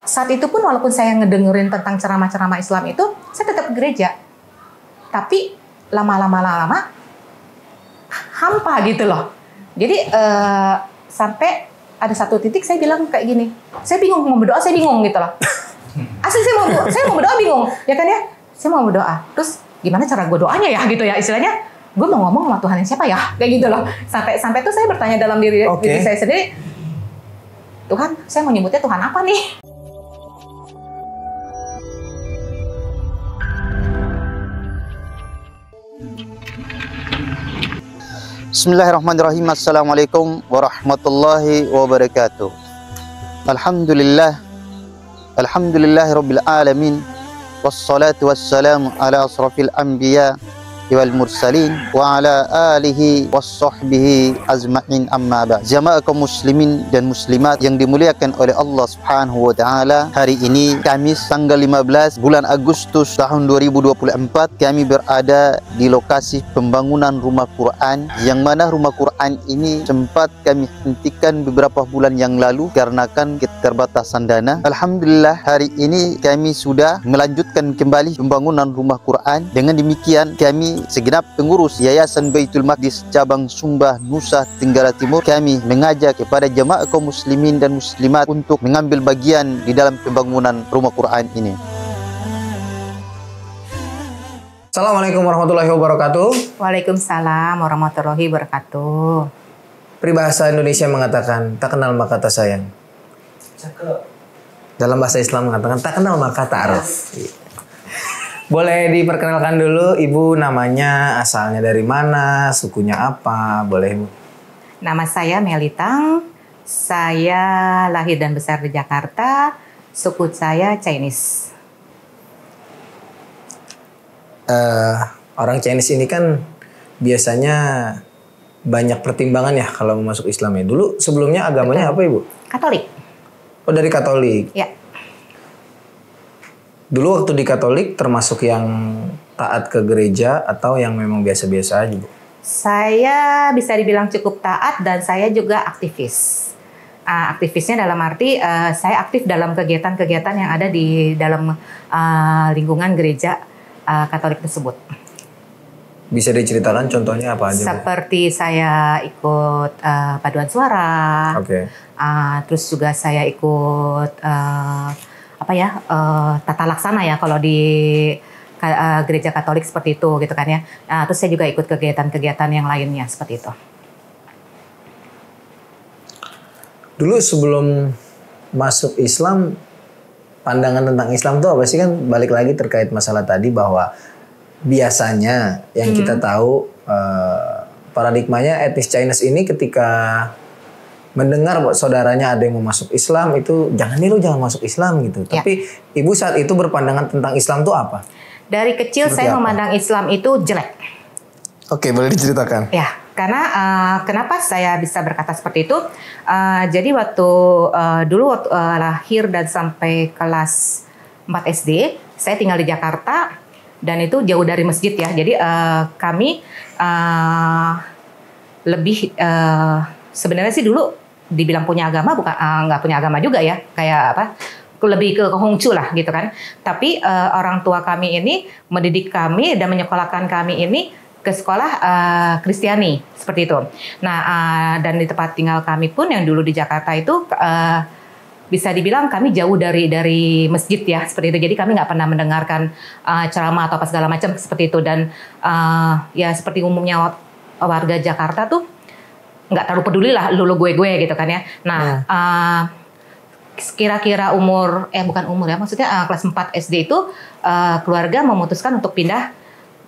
Saat itu pun walaupun saya ngedengerin tentang ceramah-ceramah Islam itu, saya tetap ke gereja. Tapi lama-lama hampa gitu loh. Jadi sampai ada satu titik saya bilang kayak gini, saya bingung mau berdoa, saya bingung gitu loh. Asli saya mau berdoa bingung, ya kan ya? Saya mau berdoa, terus gimana cara gue doanya ya gitu ya, istilahnya gue mau ngomong sama Tuhan yang siapa ya, kayak gitu loh. Sampai tuh saya bertanya dalam diri saya sendiri, Tuhan, saya mau nyebutnya Tuhan apa nih? Bismillahirrahmanirrahim. Assalamualaikum warahmatullahi wabarakatuh. Alhamdulillahirabbil alamin. Wassalatu wassalamu ala asrafil anbiya wal mursalin wa ala alihi wassahbihi azma'in, amma ba'd. Jamaah kaum muslimin dan muslimat yang dimuliakan oleh Allah Subhanahu wa taala, hari ini Kamis tanggal 15 bulan Agustus tahun 2024, kami berada di lokasi pembangunan rumah Quran, yang mana rumah Quran ini sempat kami hentikan beberapa bulan yang lalu karena keterbatasan dana. Alhamdulillah hari ini kami sudah melanjutkan kembali pembangunan rumah Quran. Dengan demikian kami segenap pengurus Yayasan Baitul Maqdis cabang Sumba, Nusa Tenggara Timur, kami mengajak kepada jamaah kaum muslimin dan muslimat untuk mengambil bagian di dalam pembangunan rumah Quran ini. Assalamualaikum warahmatullahi wabarakatuh. Waalaikumsalam warahmatullahi wabarakatuh. Peribahasa Indonesia mengatakan tak kenal maka tak sayang. Cakep. Dalam bahasa Islam mengatakan tak kenal maka tak araf. Boleh diperkenalkan dulu Ibu, namanya, asalnya dari mana, sukunya apa, boleh Ibu? Nama saya Melitang, saya lahir dan besar di Jakarta, suku saya Chinese. Orang Chinese ini kan biasanya banyak pertimbangan ya kalau mau masuk Islam ya. Dulu sebelumnya agamanya apa Ibu? Katolik. Oh, dari Katolik? Ya. Dulu waktu di Katolik termasuk yang taat ke gereja atau yang memang biasa-biasa aja, Bu? Saya bisa dibilang cukup taat dan saya juga aktivis. Aktivisnya dalam arti saya aktif dalam kegiatan-kegiatan yang ada di dalam lingkungan gereja Katolik tersebut. Bisa diceritakan contohnya apa aja, Bu? Seperti saya ikut paduan suara. Oke. Terus juga saya ikut tata laksana ya kalau di gereja Katolik seperti itu gitu kan ya. Terus saya juga ikut kegiatan-kegiatan yang lainnya seperti itu. Dulu sebelum masuk Islam, pandangan tentang Islam itu apa sih? Kan balik lagi terkait masalah tadi bahwa biasanya yang kita tahu paradigmanya etnis Chinese ini ketika mendengar saudaranya ada yang mau masuk Islam itu jangan nih, lu jangan masuk Islam gitu. Ya. Tapi Ibu saat itu berpandangan tentang Islam itu apa? Dari kecil seperti saya memandang Islam itu jelek. Oke, boleh diceritakan? Ya, karena kenapa saya bisa berkata seperti itu? Jadi waktu dulu lahir dan sampai kelas 4 SD, saya tinggal di Jakarta dan itu jauh dari masjid ya. Jadi kami lebih sebenarnya sih dulu dibilang punya agama, bukan nggak punya agama juga ya, kayak apa, lebih ke Hongcu lah gitu kan. Tapi orang tua kami ini mendidik kami dan menyekolahkan kami ini ke sekolah Kristiani seperti itu. Nah dan di tempat tinggal kami pun yang dulu di Jakarta itu bisa dibilang kami jauh dari masjid ya seperti itu. Jadi kami nggak pernah mendengarkan ceramah atau apa segala macam seperti itu. Dan ya seperti umumnya warga Jakarta tuh nggak terlalu peduli lah lulu gue gitu kan ya. Nah kira-kira umur bukan umur ya, maksudnya kelas 4 SD itu keluarga memutuskan untuk pindah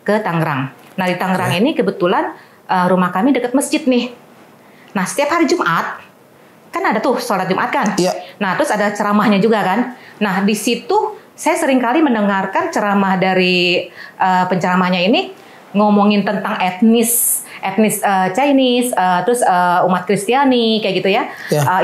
ke Tangerang. Nah di Tangerang ini kebetulan rumah kami dekat masjid nih. Nah setiap hari Jumat kan ada tuh sholat Jumat kan. Nah terus ada ceramahnya juga kan. Nah di situ saya sering kali mendengarkan ceramah dari penceramahnya ini ngomongin tentang etnis Chinese, terus umat Kristiani kayak gitu ya.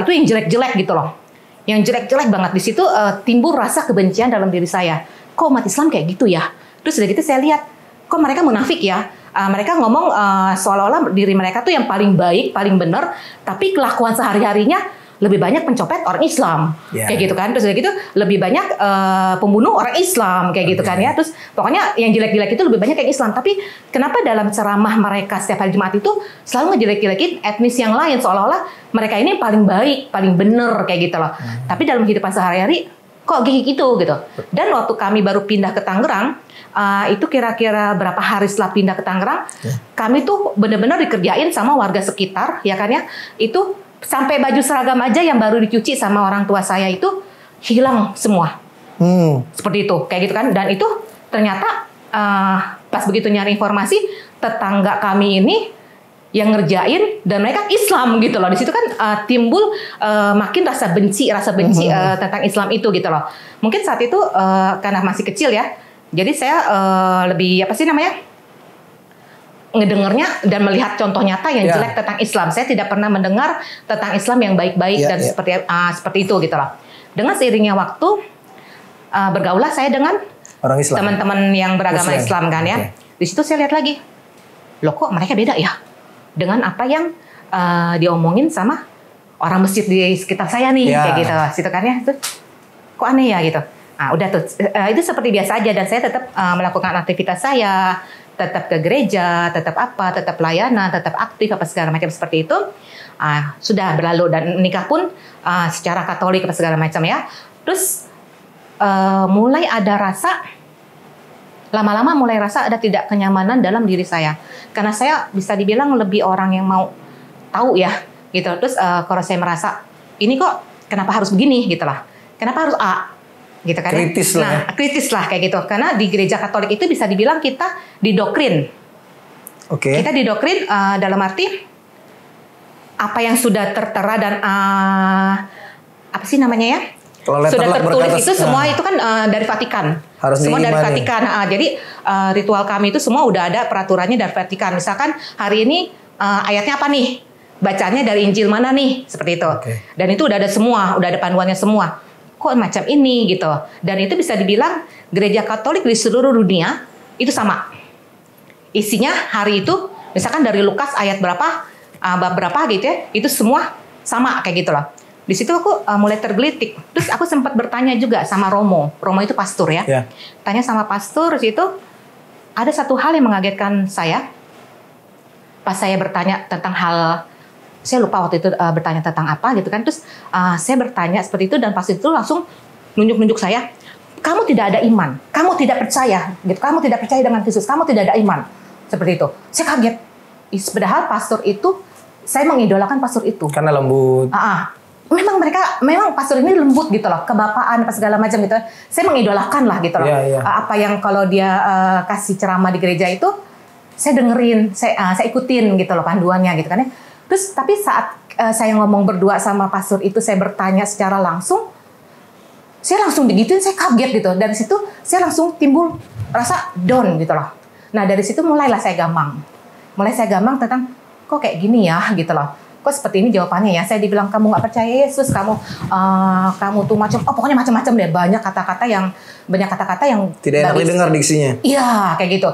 Itu yang jelek-jelek gitu loh. Yang jelek-jelek banget. Di situ timbul rasa kebencian dalam diri saya. Kok umat Islam kayak gitu ya? Terus udah gitu saya lihat, kok mereka munafik ya? Mereka ngomong seolah-olah diri mereka tuh yang paling baik, paling benar, tapi kelakuan sehari-harinya lebih banyak pencopet orang Islam, kayak gitu kan. Terus udah gitu lebih banyak pembunuh orang Islam, kayak gitu kan ya. Terus pokoknya yang jelek-jelek itu lebih banyak yang Islam. Tapi kenapa dalam ceramah mereka setiap hari Jumat itu selalu ngejelek-jelekin etnis yang lain, seolah-olah mereka ini paling baik, paling bener kayak gitu loh. Tapi dalam kehidupan sehari-hari kok gitu. Dan waktu kami baru pindah ke Tangerang, itu kira-kira berapa hari setelah pindah ke Tangerang, kami tuh benar-benar dikerjain sama warga sekitar, ya kan ya. Itu sampai baju seragam aja yang baru dicuci sama orang tua saya itu hilang semua. Seperti itu, kayak gitu kan. Dan itu ternyata pas begitu nyari informasi, tetangga kami ini yang ngerjain dan mereka Islam gitu loh. Di situ kan timbul makin rasa benci tentang Islam itu gitu loh. Mungkin saat itu karena masih kecil ya. Jadi saya lebih ngedengarnya dan melihat contoh nyata yang jelek tentang Islam. Saya tidak pernah mendengar tentang Islam yang baik-baik dan seperti itu gitu loh. Dengan seiringnya waktu bergaulah saya dengan orang Islam, teman-teman yang beragama Islam kan ya. Di situ saya lihat lagi, loh kok mereka beda ya dengan apa yang diomongin sama orang masjid di sekitar saya nih kayak gitu. Situ kan ya, itu kok aneh ya gitu. Nah, udah tuh itu seperti biasa aja dan saya tetap melakukan aktivitas saya, tetap ke gereja, tetap layanan, tetap aktif apa segala macam seperti itu. Sudah berlalu dan nikah pun secara Katolik apa segala macam ya. Terus mulai ada rasa lama-lama mulai rasa ada tidak kenyamanan dalam diri saya. Karena saya bisa dibilang lebih orang yang mau tahu ya gitu. Terus kalau saya merasa ini kok kenapa harus begini gitu lah. Kenapa harus gitu kan. Kritis lah kayak gitu. Karena di gereja Katolik itu bisa dibilang kita didoktrin. Kita didoktrin dalam arti apa yang sudah tertera dan apa sih namanya ya? Sudah tertulis itu semua itu kan dari Vatikan. Semua dari Vatikan. Jadi ritual kami itu semua udah ada peraturannya dari Vatikan. Misalkan hari ini ayatnya apa nih? Bacaannya dari Injil mana nih? Seperti itu. Dan itu udah ada semua, udah ada panduannya semua. Kok macam ini gitu. Dan itu bisa dibilang gereja Katolik di seluruh dunia itu sama. Isinya hari itu misalkan dari Lukas ayat berapa, bab berapa gitu ya, itu semua sama kayak gitu loh. Di situ aku mulai tergelitik. Terus aku sempat bertanya juga sama Romo. Romo itu pastor ya. Tanya sama pastor di situ, ada satu hal yang mengagetkan saya. Pas saya bertanya tentang hal, saya lupa waktu itu bertanya tentang apa gitu kan. Terus saya bertanya seperti itu dan pas itu langsung nunjuk-nunjuk saya. Kamu tidak ada iman, kamu tidak percaya gitu. Kamu tidak percaya dengan Kristus, kamu tidak ada iman. Seperti itu. Saya kaget. Padahal pastor itu, saya mengidolakan pastor itu. Karena lembut. Memang pastor ini lembut gitu loh, kebapaan apa segala macam gitu. Saya mengidolakan lah gitu loh. Apa yang kalau dia kasih ceramah di gereja itu, saya dengerin, saya ikutin gitu loh panduannya gitu kan ya. Terus tapi saat saya ngomong berdua sama pastor itu, saya bertanya secara langsung, saya langsung digituin, saya kaget gitu. Dari situ saya langsung timbul rasa down gitu loh. Nah dari situ mulailah saya gamang. Tentang kok kayak gini ya gitu loh. Kok seperti ini jawabannya ya. Saya dibilang kamu nggak percaya Yesus, kamu tuh pokoknya macam-macam deh. Banyak kata-kata yang tidak enak didengar diksinya. Iya kayak gitu.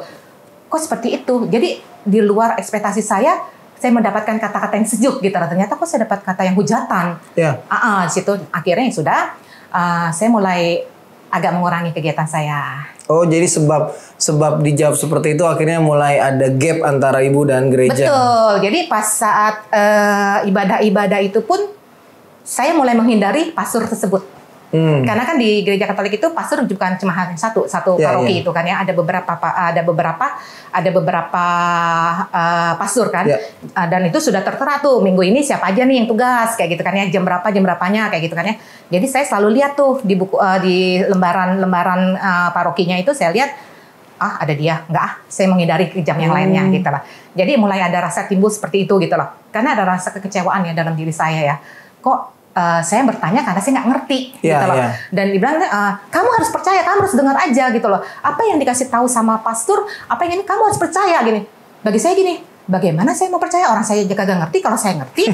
Kok seperti itu? Jadi di luar ekspektasi saya mendapatkan kata-kata yang sejuk gitu. Ternyata kok saya dapat kata yang hujatan. Di situ akhirnya ya sudah. Saya mulai agak mengurangi kegiatan saya. Oh, jadi sebab dijawab seperti itu akhirnya mulai ada gap antara ibu dan gereja. Betul. Jadi pas saat ibadah-ibadah itu pun saya mulai menghindari pastor tersebut. Karena kan di gereja Katolik itu pastor bukan cuma hanya satu paroki itu kan ya. Ada beberapa pastor kan. Dan itu sudah tertera tuh minggu ini siapa aja nih yang tugas kayak gitu kan ya. Jam berapanya kayak gitu kan ya. Jadi saya selalu lihat tuh di buku di lembaran parokinya itu saya lihat ada dia. Saya menghindari jam yang lainnya gitu lah. Jadi mulai ada rasa timbul seperti itu gitu loh. Karena ada rasa kekecewaan ya dalam diri saya ya. Kok saya bertanya karena saya nggak ngerti gitu loh. Dan dibilang kamu harus percaya, kamu harus dengar aja gitu loh. Apa yang dikasih tahu sama pastor, apa yang ini kamu harus percaya gini. Bagi saya gini, bagaimana saya mau percaya orang saya juga nggak ngerti. Kalau saya ngerti,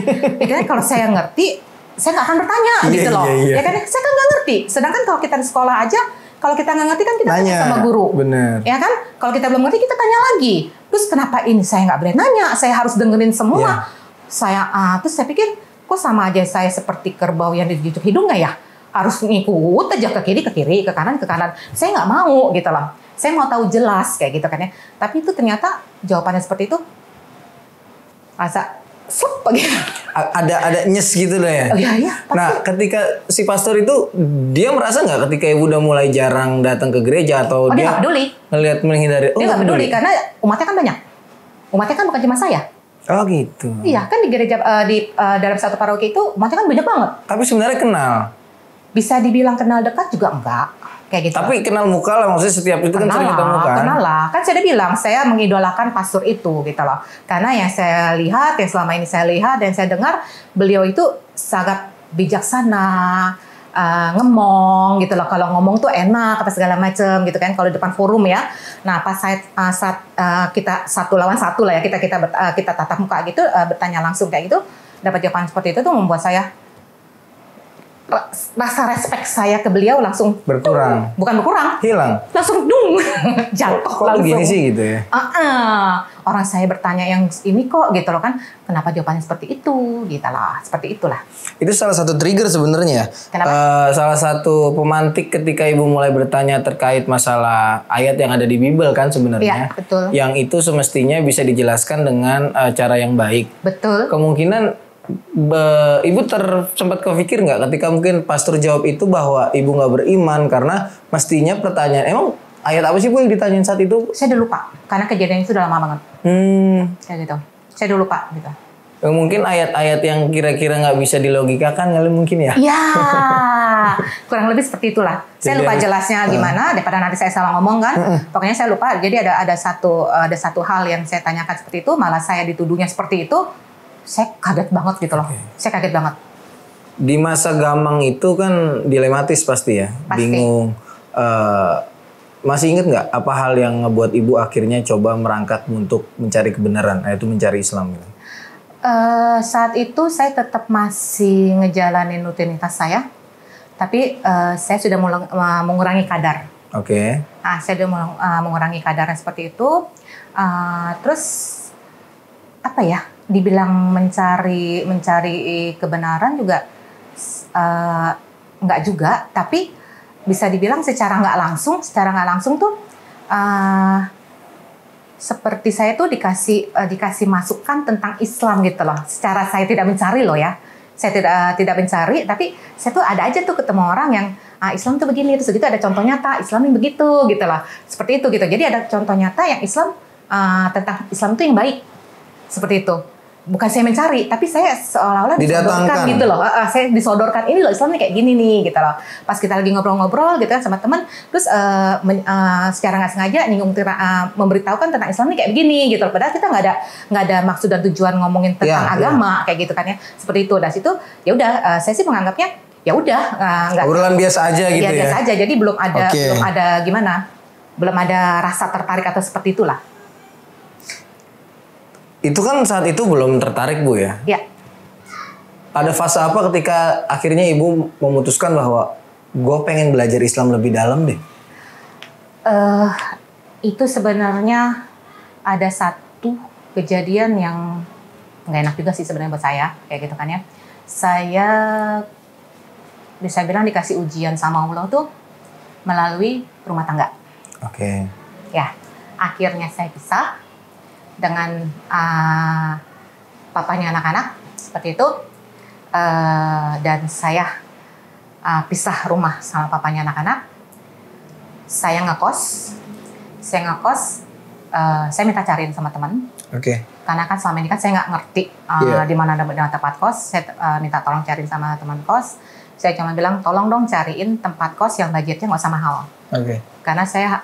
kalau saya ngerti, saya nggak akan bertanya gitu loh. Ya kan, saya kan nggak ngerti. Sedangkan kalau kita di sekolah aja, kalau kita nggak ngerti kan kita tanya sama guru. Bener. Ya kan, kalau kita belum ngerti kita tanya lagi. Terus kenapa ini saya nggak boleh nanya? Saya harus dengerin semua. Terus saya pikir kok sama aja saya seperti kerbau yang dijujuk hidung nggak ya? Harus ngikut aja ke kiri, ke kanan. Saya nggak mau gitu loh. Saya mau tahu jelas kayak gitu kan ya. Tapi itu ternyata jawabannya seperti itu. Rasa sup gitu. Ada nyes gitu loh ya. Oh, iya. Nah, ketika si pastor itu dia merasa nggak ketika ibu udah mulai jarang datang ke gereja atau dia dia nggak peduli. Ngelihat menghindari? Dia nggak peduli karena umatnya kan banyak. Umatnya kan bukan cuma saya. Oh gitu. Iya kan di gereja dalam satu paroki itu umatnya kan banyak banget. Tapi sebenarnya kenal. Bisa dibilang kenal dekat juga enggak. Kayak gitu. Tapi kenal muka lah, maksudnya setiap itu kan sering ketemu kan. Kenal lah. Kan saya udah bilang, saya mengidolakan pastor itu gitu loh. Karena yang saya lihat, yang selama ini saya lihat dan saya dengar, beliau itu sangat bijaksana, ngemong gitu loh. Kalau ngomong tuh enak, apa segala macem gitu kan. Kalau depan forum ya. Nah pas saat kita 1 lawan 1 lah ya, kita tatap muka gitu, bertanya langsung kayak gitu, dapat jawaban seperti itu tuh membuat saya rasa respect saya ke beliau langsung berkurang. Bukan berkurang, hilang. Langsung dung jatuh kok langsung. Gini sih gitu ya. Orang saya bertanya yang ini kok gitu loh kan, kenapa jawabannya seperti itu gitu lah, seperti itulah. Itu salah satu trigger sebenarnya. Salah satu pemantik ketika ibu mulai bertanya terkait masalah ayat yang ada di Bible kan sebenarnya. Iya, betul. Yang itu semestinya bisa dijelaskan dengan cara yang baik. Betul. Kemungkinan ibu sempat kepikir nggak ketika mungkin pastor jawab itu bahwa ibu nggak beriman karena mestinya pertanyaan emang ayat apa sih bu yang ditanyain saat itu? Saya udah lupa karena kejadian itu udah lama banget. Kayak gitu. Saya udah lupa gitu. Mungkin ayat-ayat yang kira-kira nggak bisa dilogikakan kali mungkin ya? Iya, kurang lebih seperti itulah. Saya lupa jelasnya gimana, daripada nanti saya salah ngomong kan. Pokoknya saya lupa. Jadi ada satu hal yang saya tanyakan seperti itu, malah saya dituduhnya seperti itu. Saya kaget banget gitu loh. Saya kaget banget. Di masa gamang itu kan dilematis pasti ya, bingung. Masih ingat nggak apa hal yang ngebuat ibu akhirnya coba merangkak untuk mencari kebenaran, yaitu mencari Islam? Saat itu saya tetap masih ngejalanin rutinitas saya, tapi saya sudah mengurangi kadar. Oke. Saya sudah mengurangi kadarnya seperti itu. Terus apa ya? Dibilang mencari kebenaran juga nggak juga, tapi bisa dibilang secara nggak langsung tuh seperti saya tuh dikasih masukan tentang Islam gitu loh. Secara saya tidak mencari loh ya, saya tidak mencari, tapi saya tuh ada aja tuh ketemu orang yang Islam tuh begini, terus gitu ada contoh nyata Islam yang begitu gitu loh, seperti itu gitu. Jadi ada contoh nyata yang Islam tentang Islam tuh yang baik seperti itu. Bukan saya mencari, tapi saya seolah-olah disodorkan gitu loh. Saya disodorkan ini loh Islam nih kayak gini nih gitu loh. Pas kita lagi ngobrol-ngobrol gitu kan sama teman, terus secara nggak sengaja memberitahukan tentang Islam nih kayak begini gitu loh. Padahal kita nggak ada maksud dan tujuan ngomongin tentang agama kayak gitu kan ya. Seperti itu. Dan situ ya udah, saya sih menganggapnya ya udah nggak. Obrolan biasa aja gitu ya. Biasa aja. Jadi belum ada gimana? Belum ada rasa tertarik atau seperti itulah. Itu kan saat itu belum tertarik bu ya? Iya. Ada fase apa ketika akhirnya ibu memutuskan bahwa gue pengen belajar Islam lebih dalam deh? Itu sebenarnya ada satu kejadian yang nggak enak juga sih sebenarnya buat saya kayak gitu kan ya. Saya bisa bilang dikasih ujian sama Allah tuh melalui rumah tangga. Oke. Ya, akhirnya saya pisah dengan papanya anak-anak seperti itu, dan saya pisah rumah sama papanya anak-anak. Saya ngekos, saya minta cariin sama teman. Oke. Karena kan selama ini kan saya nggak ngerti di mana ada tempat kos. Saya minta tolong cariin sama teman kos. Saya cuma bilang tolong dong cariin tempat kos yang budgetnya nggak usah mahal. Oke. Karena saya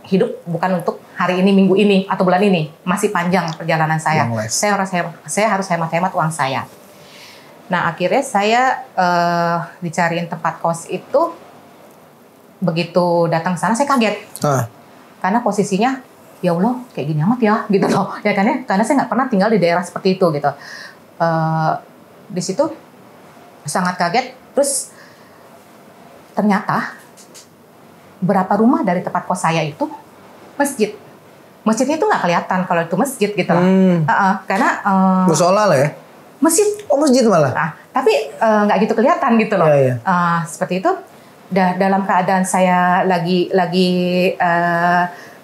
hidup bukan untuk hari ini, minggu ini, atau bulan ini. Masih panjang perjalanan saya. Saya harus hemat-hemat uang saya. Nah, akhirnya saya dicariin tempat kos itu, begitu datang ke sana, saya kaget. Karena posisinya, ya Allah, kayak gini amat ya, gitu loh. Ya kan ya? Karena saya nggak pernah tinggal di daerah seperti itu, gitu. Di situ, sangat kaget. Terus, ternyata, berapa rumah dari tempat kos saya itu masjid. Masjidnya itu nggak kelihatan kalau itu masjid gitu loh. Karena musola lah ya. Masjid Oh masjid malah. Nah, tapi nggak gitu kelihatan gitu loh. Iya, iya. Seperti itu. Dalam keadaan saya lagi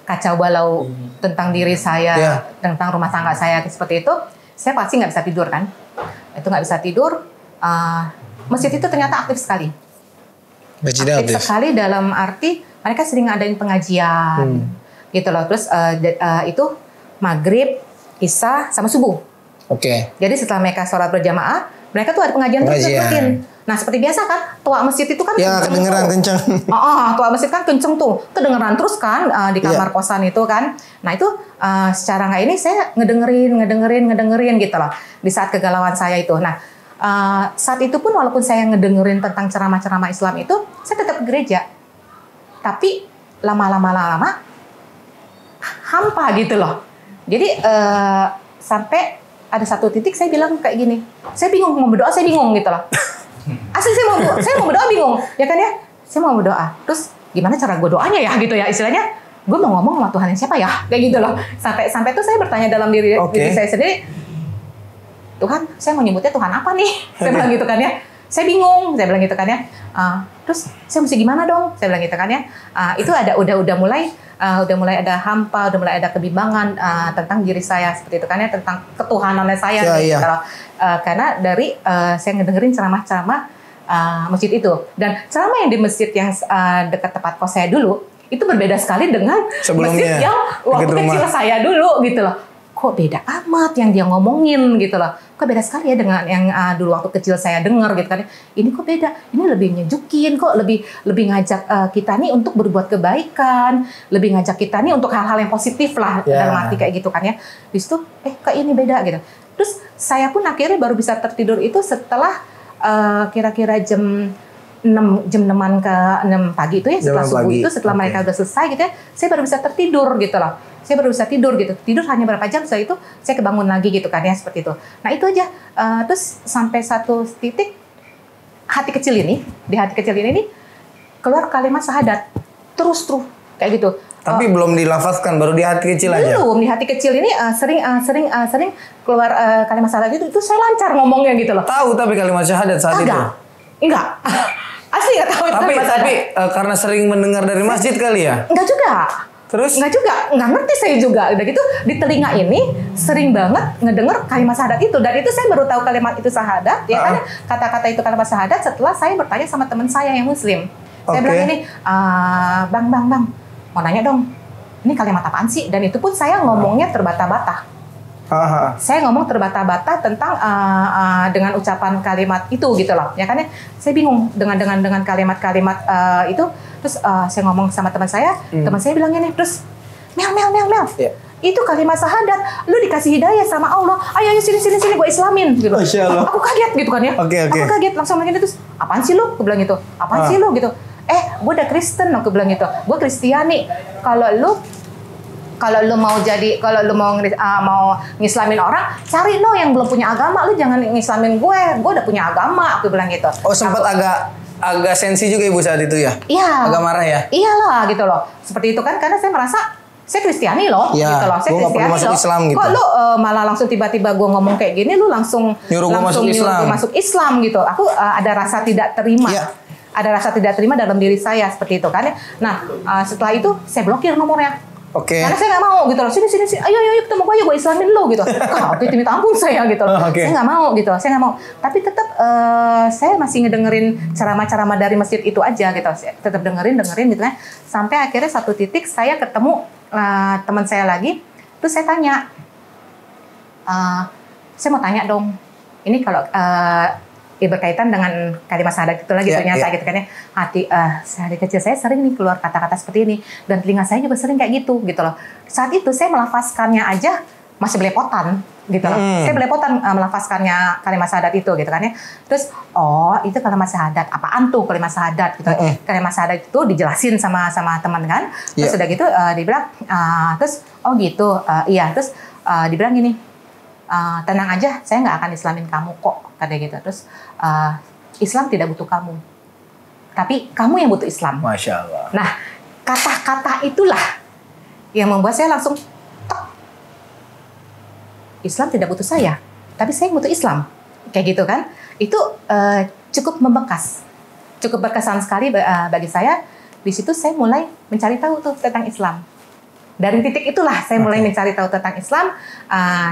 kacau balau tentang diri saya, Iya. tentang rumah tangga saya seperti itu, saya pasti nggak bisa tidur kan. Itu nggak bisa tidur. Masjid itu ternyata aktif sekali. Masjidnya Aktif sekali dalam arti mereka sering ngadain pengajian, gitu loh. Terus itu maghrib, isya, sama subuh. Oke. Jadi setelah mereka sholat berjamaah, mereka tuh ada pengajian terus rutin. Nah seperti biasa kan, tua masjid itu kan Ya kedengeran kencang. tua masjid kan kenceng tuh, kedengeran terus kan di kamar kosan itu kan. Nah itu secara nggak ini saya ngedengerin gitu loh di saat kegalauan saya itu. Nah saat itu pun walaupun saya ngedengerin tentang ceramah-ceramah Islam itu, saya tetap ke gereja. Tapi lama-lama hampa gitu loh. Jadi sampai ada satu titik saya bilang kayak gini, saya bingung mau berdoa, saya bingung gitu loh. Asli saya mau berdoa bingung, ya kan ya? Saya mau berdoa, terus gimana cara gue doanya ya gitu ya istilahnya? Gue mau ngomong sama Tuhan yang siapa ya? Kayak gitu loh. Sampai tuh saya bertanya dalam diri saya sendiri, Tuhan, saya mau nyebutnya Tuhan apa nih? Saya bilang gitu kan ya. Saya bingung, saya bilang gitu kan ya. Terus saya mesti gimana dong? Saya bilang gitu kan ya. Itu udah mulai ada hampa, udah mulai ada kebimbangan tentang diri saya seperti itu kan ya, tentang ketuhanannya saya. Ya, gitu. Karena dari saya ngedengerin ceramah-ceramah masjid itu, dan ceramah yang di masjid yang dekat tempat kos saya dulu itu berbeda sekali dengan sebelumnya, masjid yang waktu kecil saya dulu gitu loh. Kok beda amat yang dia ngomongin gitu loh. Kok beda sekali ya dengan yang dulu waktu kecil saya dengar gitu kan. Ini kok beda. Ini lebih nyejukin kok, lebih ngajak kita nih untuk berbuat kebaikan, lebih ngajak kita nih untuk hal-hal yang positif lah dalam arti kayak gitu kan ya. Di situ kok ini beda gitu. Terus saya pun akhirnya baru bisa tertidur itu setelah kira-kira jam 6-an ke 6 pagi itu ya, setelah subuh itu, setelah mereka udah selesai gitu ya, saya baru bisa tertidur gitu loh. Saya baru bisa tidur gitu. Tidur hanya berapa jam, setelah itu saya kebangun lagi gitu kan ya, seperti itu. Nah itu aja. Terus sampai satu titik di hati kecil ini nih keluar kalimat syahadat. Terus kayak gitu. Tapi belum dilafazkan, baru di hati kecil aja. Belum, di hati kecil ini sering keluar kalimat syahadat itu saya lancar ngomongnya gitu loh. Tahu tapi kalimat syahadat saat itu? Enggak. Asli nggak tahu. Tapi karena sering mendengar dari masjid kali ya? Enggak juga. Terus? Enggak juga, nggak ngerti saya juga. Udah gitu di telinga ini sering banget ngedenger kalimat syahadat itu, dan itu saya baru tahu kalimat itu syahadat, ya kan? Kata-kata itu kalimat syahadat setelah saya bertanya sama teman saya yang muslim. Saya bilang ini, bang, mau nanya dong, ini kalimat apaan sih? Dan itu pun saya ngomongnya terbata-bata. Saya ngomong terbata-bata tentang dengan ucapan kalimat itu gitu loh, ya kan ya? Saya bingung dengan kalimat-kalimat itu. Terus saya ngomong sama teman saya bilangnya nih, terus Mel, yeah. Itu kalimat syahadat, lu dikasih hidayah sama Allah, ayo sini gue islamin gitu. Aku kaget gitu kan ya. Aku kaget langsung bilang gitu, terus apaan sih lu? Aku bilang gitu. Apaan sih lu gitu? Gue udah Kristen, aku bilang gitu. Gue Kristiani. Kalau lu mau ngislamin orang, cari yang belum punya agama, lu jangan ngislamin gue udah punya agama, aku bilang gitu. Oh, sempat agak sensi juga ibu saat itu ya? Iya. Agak marah ya? Iyalah gitu loh. Seperti itu kan, karena saya merasa saya Kristiani loh, ya, gitu loh. Saya Kristiani loh. Islam, gitu. Kok lu malah langsung tiba-tiba gue ngomong kayak gini, lu langsung nyuruh gue masuk Islam gitu. Aku ada rasa tidak terima. Ya. Ada rasa tidak terima dalam diri saya seperti itu kan. Nah, setelah itu saya blokir nomornya. Karena saya nggak mau gitu loh. Sini. Ayo ketemu gue, gue islamin lo gitu. Oke, minta ampun saya gitu loh. Saya nggak mau gitu. Saya nggak mau. Tapi tetap saya masih ngedengerin ceramah-ceramah dari masjid itu aja gitu. Saya tetap dengerin gitu kan. Sampai akhirnya satu titik saya ketemu teman saya lagi. Terus saya tanya, saya mau tanya dong. Ini kalau berkaitan dengan kalimat syahadat itu lagi ternyata gitu kan ya. Dari kecil saya sering nih keluar kata-kata seperti ini, dan telinga saya juga sering kayak gitu loh. Saat itu saya melafazkannya aja masih belepotan gitu loh. Saya belepotan melafazkannya kalimat syahadat itu gitu kan ya. Terus itu kalimat syahadat, apaan tuh kalimat syahadat gitu. Kalimat syahadat itu dijelasin sama teman kan. Terus udah gitu dibilang terus gitu. Iya, terus dibilang gini, tenang aja, saya nggak akan islamin kamu kok, kata gitu. Terus Islam tidak butuh kamu, tapi kamu yang butuh Islam. Masya Allah. Nah, kata-kata itulah yang membuat saya langsung Islam tidak butuh saya, tapi saya yang butuh Islam. kayak gitu kan. Itu cukup membekas, cukup berkesan sekali bagi saya. Di situ saya mulai mencari tahu tuh tentang Islam. Dari titik itulah saya mulai mencari tahu tentang Islam.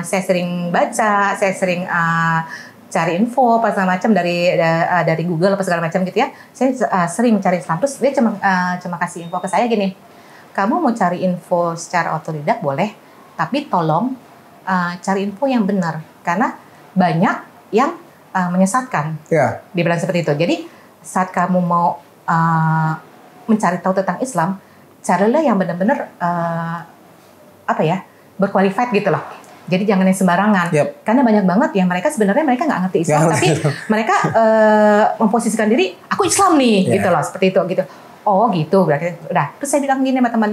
Saya sering baca, saya sering cari info apa segala macam dari Google apa segala macam gitu ya. Saya sering mencari Islam. Terus dia cuma kasih info ke saya gini, kamu mau cari info secara otodidak boleh, tapi tolong cari info yang benar, karena banyak yang menyesatkan. Yeah. Dibilang seperti itu. Jadi saat kamu mau mencari tahu tentang Islam, carilah yang benar-benar berqualified gitu loh. Jadi jangan yang sembarangan. Yep. Karena banyak banget yang mereka sebenarnya mereka nggak ngerti Islam, tapi mereka memposisikan diri, aku Islam nih, gitu loh, seperti itu gitu. Oh gitu, berarti udah. Terus saya bilang gini sama teman,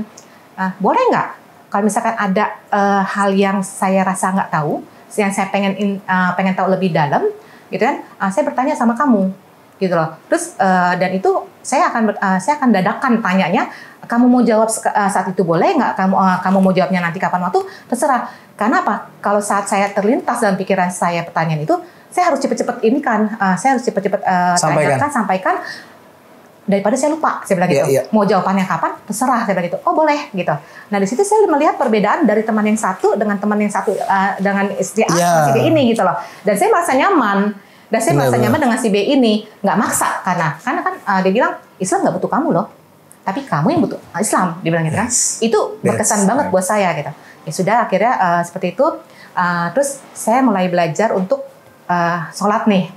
boleh nggak kalau misalkan ada hal yang saya rasa nggak tahu, yang saya pengen tahu lebih dalam, gitu kan? Saya bertanya sama kamu, gitu loh. Terus dan itu saya akan dadakan tanyanya. Kamu mau jawab saat itu boleh nggak? Kamu mau jawabnya nanti kapan waktu? Terserah. Karena apa? Kalau saat saya terlintas dalam pikiran saya pertanyaan itu, saya harus cepet-cepet ini kan. Saya harus cepet-cepet sampaikan. Daripada saya lupa, saya bilang gitu. Mau jawabannya kapan? Terserah, saya bilang gitu. Oh boleh, gitu. Nah di situ saya melihat perbedaan dari teman yang satu dengan teman yang satu dengan istri A, si B ini gitu loh. Dan saya merasa nyaman. Dan saya merasa nyaman dengan si B ini. Nggak maksa, karena kan dia bilang, Islam nggak butuh kamu loh. Tapi kamu yang butuh Islam, dia bilang gitu kan. Itu berkesan banget buat saya gitu. Ya sudah, akhirnya seperti itu. Terus saya mulai belajar untuk sholat nih.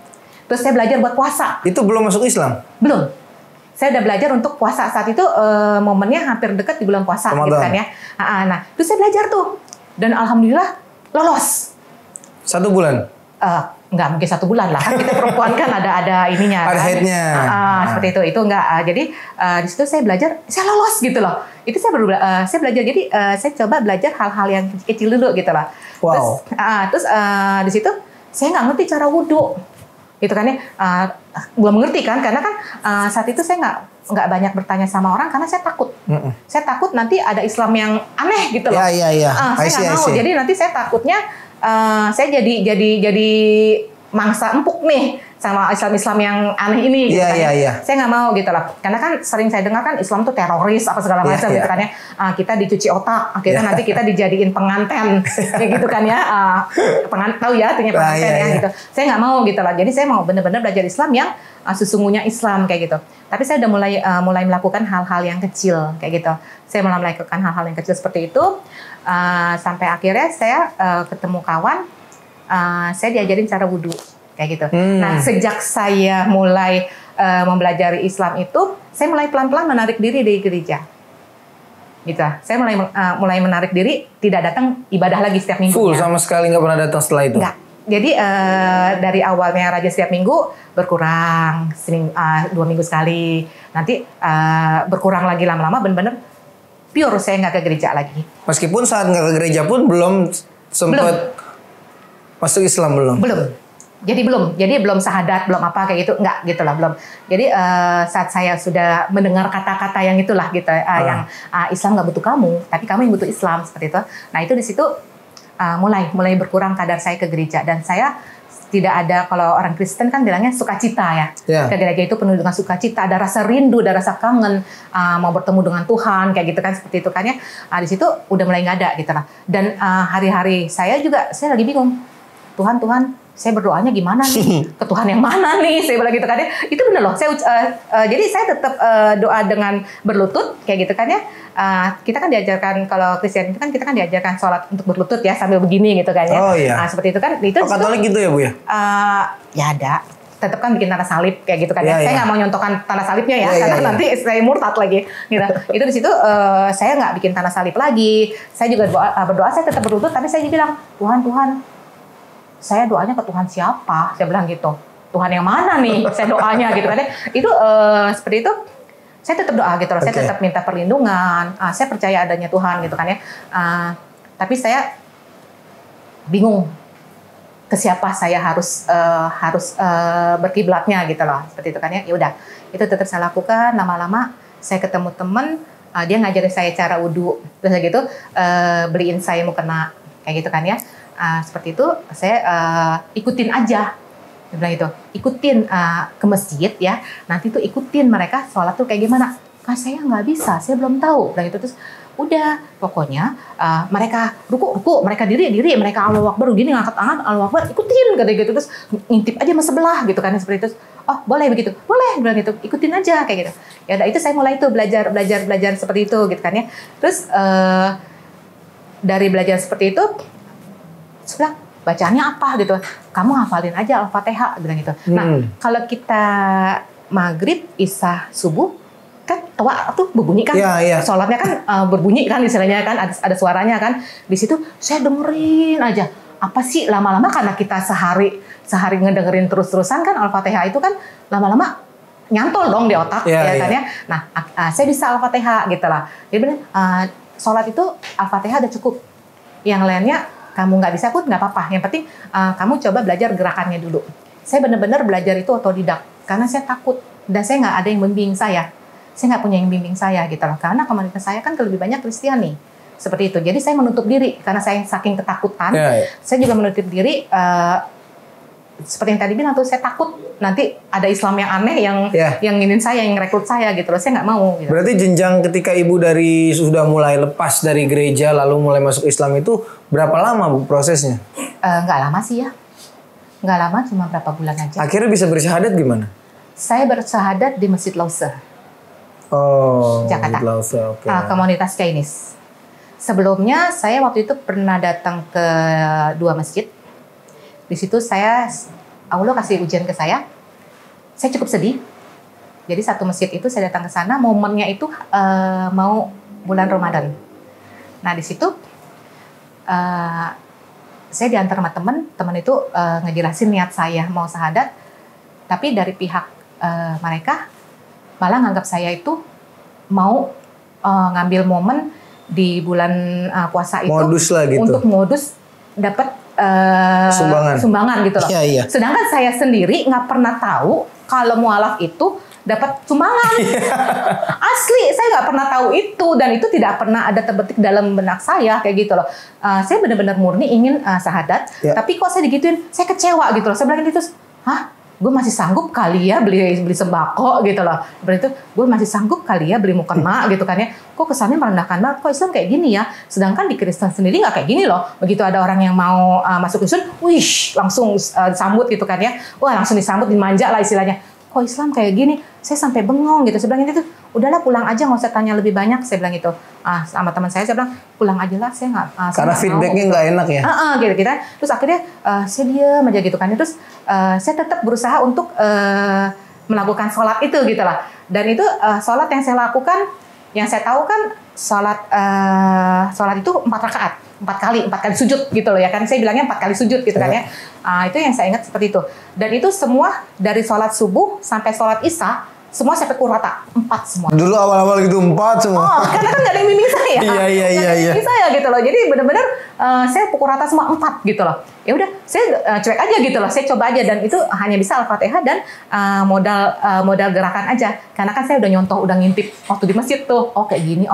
Terus saya belajar buat puasa. Itu belum masuk Islam? Belum. Saya udah belajar untuk puasa. Saat itu momennya hampir dekat di bulan puasa gitu kan ya. Nah, terus saya belajar tuh. Dan alhamdulillah lolos. 1 bulan? Nggak mungkin 1 bulan lah. Kita perempuan kan ada ininya. Ada headnya. Seperti itu. Itu enggak. Jadi di situ saya belajar, saya lolos gitu loh. Itu saya belajar. Jadi saya coba belajar hal-hal yang kecil dulu gitu loh. Wow. Terus di situ saya nggak ngerti cara wudhu. Gitu kan ya, belum mengerti kan, karena kan saat itu saya nggak banyak bertanya sama orang karena saya takut. Saya takut nanti ada Islam yang aneh gitu loh. Iya. Saya nggak mau. Jadi nanti saya takutnya saya jadi mangsa empuk nih sama Islam yang aneh ini gitu kan. Saya nggak mau gitu lah. Karena kan sering saya dengar kan Islam tuh teroris apa segala macam gitu kan ya. Kita dicuci otak, akhirnya nanti kita dijadiin penganten kayak gitu kan ya. Tahu ya artinya penganten ya gitu. Saya nggak mau gitu lah. Jadi saya mau benar-benar belajar Islam yang sesungguhnya Islam kayak gitu. Tapi saya udah mulai melakukan hal-hal yang kecil kayak gitu. Saya mulai melakukan hal-hal yang kecil seperti itu sampai akhirnya saya ketemu kawan, saya diajarin cara wudhu kayak gitu. Nah sejak saya mulai mempelajari Islam itu, saya mulai pelan-pelan menarik diri dari gereja. Gitu. Saya mulai menarik diri, tidak datang ibadah lagi setiap minggu. Full sama sekali nggak pernah datang setelah itu. Enggak. Jadi dari awalnya rajin setiap minggu berkurang 2 minggu sekali. Nanti berkurang lagi lama-lama benar-benar pure saya nggak ke gereja lagi. Meskipun saat nggak ke gereja pun belum sempat masuk Islam belum. Jadi belum syahadat, belum apa kayak gitu, enggak gitu lah, belum. Jadi saat saya sudah mendengar kata-kata yang itulah gitu, yang Islam nggak butuh kamu, tapi kamu yang butuh Islam seperti itu. Nah itu di situ mulai berkurang kadar saya ke gereja, dan saya tidak ada, kalau orang Kristen kan bilangnya sukacita ya. Ke gereja itu penuh dengan sukacita, ada rasa rindu, ada rasa kangen, mau bertemu dengan Tuhan kayak gitu kan, seperti itu kan ya. Di situ udah mulai nggak ada gitu lah. Dan hari-hari saya lagi bingung. Tuhan, saya berdoanya gimana nih? Ke Tuhan yang mana nih? Saya bilang gitu kan ya. Itu benar loh. Jadi saya tetap doa dengan berlutut kayak gitu kan ya. Kita kan diajarkan, kalau Kristen itu kan kita kan diajarkan sholat untuk berlutut ya, sambil begini gitu kan ya. Oh iya. Seperti itu kan. Itu Katolik gitu ya Bu ya? Ya ada. Tetap kan bikin tanda salib kayak gitu kan ya. Saya nggak mau nyontohkan tanda salibnya ya, karena nanti saya murtad lagi. Gitu. Itu di situ saya nggak bikin tanda salib lagi. Saya juga berdoa, saya tetap berlutut, tapi saya bilang, Tuhan, saya doanya ke Tuhan siapa? Saya bilang gitu. Tuhan yang mana nih? Saya doanya gitu kan. Itu seperti itu. Saya tetap doa gitu loh. Saya tetap minta perlindungan. Saya percaya adanya Tuhan gitu kan ya. Tapi saya bingung ke siapa saya harus berkiblatnya gitu loh. Seperti itu kan ya. Ya udah, itu tetap saya lakukan. Lama-lama saya ketemu teman, dia ngajarin saya cara wudhu. Terus gitu beliin saya mukena kayak gitu kan ya. Seperti itu, saya ikutin aja Dia bilang gitu, ikutin ke masjid ya, nanti tuh ikutin mereka sholat tuh kayak gimana. Kak saya nggak bisa, saya belum tahu. Bilang gitu terus udah pokoknya mereka ruku, mereka diri, mereka Allahu Akbar gini ngangkat tangan Allahu Akbar, ikutin kayak gitu terus ngintip aja sama sebelah gitu kan seperti itu. Oh boleh begitu, boleh bilang gitu, ikutin aja kayak gitu. Ya udah itu saya mulai tuh belajar seperti itu gitu kan ya. Terus dari belajar seperti itu, sudah bacaannya apa gitu, kamu hafalin aja Al-Fatihah bilang gitu. Nah kalau kita maghrib, isya, subuh kan toa tuh berbunyi kan, sholatnya kan berbunyi kan istilahnya kan, ada suaranya kan. Di situ saya dengerin aja. Apa sih lama-lama karena kita sehari ngedengerin terus-terusan kan Al-Fatihah itu kan lama-lama nyantol dong di otak kan ya. Nah saya bisa Al-Fatihah gitu lah. Jadi bener sholat itu Al-Fatihah udah cukup. Yang lainnya kamu nggak bisa pun nggak apa-apa. Yang penting kamu coba belajar gerakannya dulu. Saya benar-benar belajar itu otodidak karena saya takut dan saya nggak ada yang membimbing saya. Saya nggak punya yang bimbing saya gitu loh. Karena komunitas saya kan lebih banyak Kristiani. Seperti itu. Jadi saya menutup diri karena saya saking ketakutan. Saya juga menutup diri seperti yang tadi bilang tuh, saya takut nanti ada Islam yang aneh yang ingin saya, yang rekrut saya gitu loh. Saya nggak mau. Gitu. Berarti jenjang ketika ibu dari sudah mulai lepas dari gereja lalu mulai masuk Islam itu berapa lama Bu prosesnya? Nggak lama sih ya. Nggak lama, cuma berapa bulan aja. Akhirnya bisa bersyahadat gimana? Saya bersyahadat di Masjid Lausa. Oh, Jakarta. Lausa, okay. Komunitas Chinese. Sebelumnya saya waktu itu pernah datang ke 2 masjid. Di situ Allah kasih ujian ke saya. Saya cukup sedih. Jadi satu masjid itu saya datang ke sana, momennya itu mau bulan Ramadan. Nah di situ saya diantar sama teman itu ngejelasin niat saya mau syahadat, tapi dari pihak mereka malah nganggap saya itu mau ngambil momen di bulan puasa itu modus lah gitu. Untuk modus dapat sumbangan gitu loh. Sedangkan saya sendiri nggak pernah tahu kalau mualaf itu dapat sumbangan. Asli, saya nggak pernah tahu itu dan itu tidak pernah ada terbetik dalam benak saya kayak gitu loh. Saya benar-benar murni ingin syahadat, tapi kok saya digituin, saya kecewa gitu loh. Saya bilang gitu, gue masih sanggup kali ya beli sembako gitu loh. Berarti itu gue masih sanggup kali ya beli mukena gitu kan ya. Kok kesannya merendahkan banget, kok Islam kayak gini ya. Sedangkan di Kristen sendiri nggak kayak gini loh. Begitu ada orang yang mau masuk Kristen, langsung disambut gitu kan ya. Wah langsung disambut, dimanja lah istilahnya. Kok Islam kayak gini? Saya sampai bengong gitu. Saya bilang itu, udahlah pulang aja, nggak usah tanya lebih banyak. Saya bilang itu sama teman saya bilang pulang aja lah, saya nggak. Karena feedbacknya nggak enak ya. Gitu kita. Terus akhirnya saya diam aja gitu kan. Terus saya tetap berusaha untuk melakukan sholat itu gitu lah. Dan itu sholat yang saya lakukan, yang saya tahu kan sholat itu 4 rakaat. 4 kali sujud gitu loh ya kan. Saya bilangnya 4 kali sujud gitu kan ya. Itu yang saya ingat seperti itu. Dan itu semua dari sholat subuh sampai sholat isya, semua saya pukul rata 4 semua. Dulu awal-awal gitu 4 semua. Karena kan gak ada yang bimbing saya. Iya. Bimbing saya gitu loh. Jadi benar-benar saya pukul rata semua 4 gitu loh. Ya udah, saya cuek aja gitu loh. Saya coba aja dan itu hanya bisa Al-Fatihah dan modal gerakan aja. Karena kan saya udah nyontoh, udah ngintip waktu di masjid tuh. Oh kayak gini